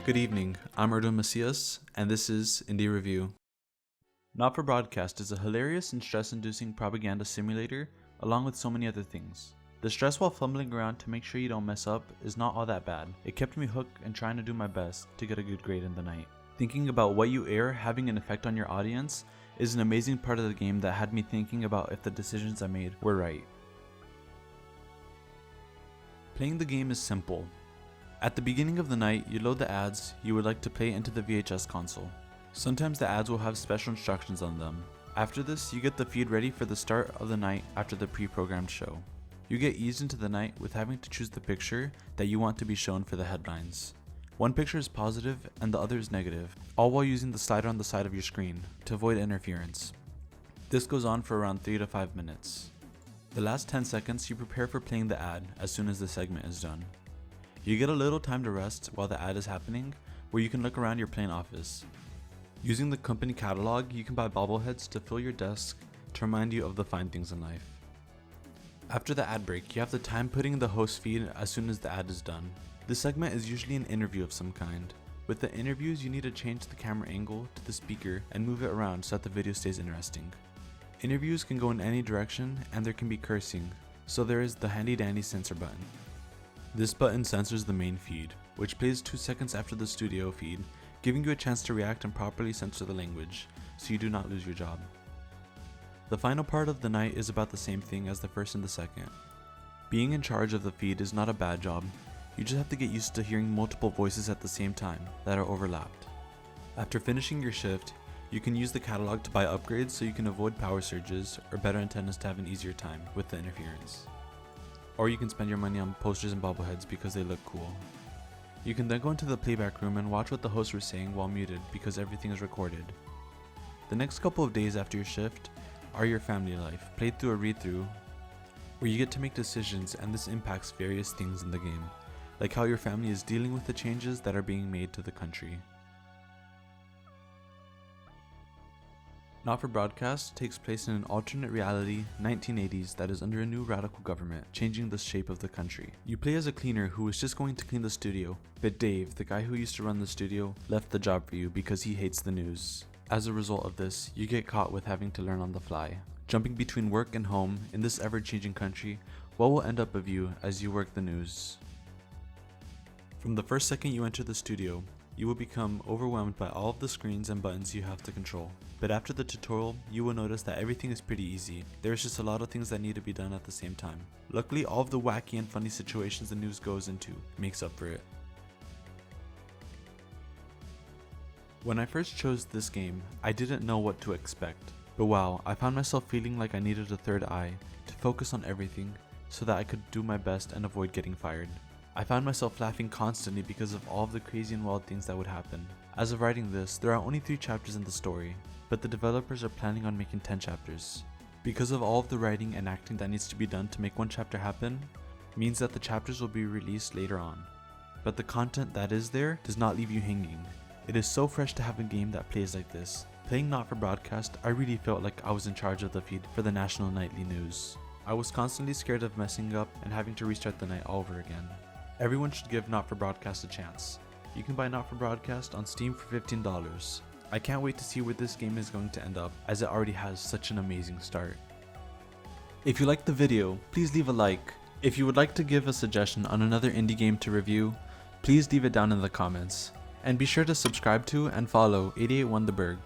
Good evening, I'm Erdo Macias, and this is Indie Review. Not for Broadcast is a hilarious and stress-inducing propaganda simulator, along with so many other things. The stress while fumbling around to make sure you don't mess up is not all that bad. It kept me hooked and trying to do my best to get a good grade in the night. Thinking about what you air having an effect on your audience is an amazing part of the game that had me thinking about if the decisions I made were right. Playing the game is simple. At the beginning of the night, you load the ads you would like to play into the VHS console. Sometimes the ads will have special instructions on them. After this, you get the feed ready for the start of the night after the pre-programmed show. You get eased into the night with having to choose the picture that you want to be shown for the headlines. One picture is positive and the other is negative, all while using the slider on the side of your screen to avoid interference. This goes on for around 3 to 5 minutes. The last 10 seconds you prepare for playing the ad as soon as the segment is done. You get a little time to rest while the ad is happening, where you can look around your plain office. Using the company catalog, you can buy bobbleheads to fill your desk to remind you of the fine things in life. After the ad break, you have the time putting the host feed as soon as the ad is done. This segment is usually an interview of some kind. With the interviews, you need to change the camera angle to the speaker and move it around so that the video stays interesting. Interviews can go in any direction and there can be cursing, so there is the handy dandy censor button. This button censors the main feed, which plays 2 seconds after the studio feed, giving you a chance to react and properly censor the language, so you do not lose your job. The final part of the night is about the same thing as the first and the second. Being in charge of the feed is not a bad job, you just have to get used to hearing multiple voices at the same time that are overlapped. After finishing your shift, you can use the catalog to buy upgrades so you can avoid power surges or better antennas to have an easier time with the interference. Or you can spend your money on posters and bobbleheads because they look cool. You can then go into the playback room and watch what the hosts were saying while muted because everything is recorded. The next couple of days after your shift are your family life, played through a read-through, where you get to make decisions and this impacts various things in the game, like how your family is dealing with the changes that are being made to the country. Not for Broadcast takes place in an alternate reality 1980s that is under a new radical government, changing the shape of the country. You play as a cleaner who was just going to clean the studio, but Dave, the guy who used to run the studio, left the job for you because he hates the news. As a result of this, you get caught with having to learn on the fly. Jumping between work and home in this ever-changing country, what will end up of you as you work the news? From the first second you enter the studio, you will become overwhelmed by all of the screens and buttons you have to control. But after the tutorial, you will notice that everything is pretty easy. There is just a lot of things that need to be done at the same time. Luckily, all of the wacky and funny situations the news goes into makes up for it. When I first chose this game, I didn't know what to expect. But wow, I found myself feeling like I needed a third eye to focus on everything so that I could do my best and avoid getting fired. I found myself laughing constantly because of all of the crazy and wild things that would happen. As of writing this, there are only 3 chapters in the story, but the developers are planning on making 10 chapters. Because of all of the writing and acting that needs to be done to make one chapter happen, means that the chapters will be released later on. But the content that is there does not leave you hanging. It is so fresh to have a game that plays like this. Playing Not for Broadcast, I really felt like I was in charge of the feed for the national nightly news. I was constantly scared of messing up and having to restart the night all over again. Everyone should give Not for Broadcast a chance. You can buy Not for Broadcast on Steam for $15. I can't wait to see where this game is going to end up, as it already has such an amazing start. If you liked the video, please leave a like. If you would like to give a suggestion on another indie game to review, please leave it down in the comments. And be sure to subscribe to and follow 881 The Berg.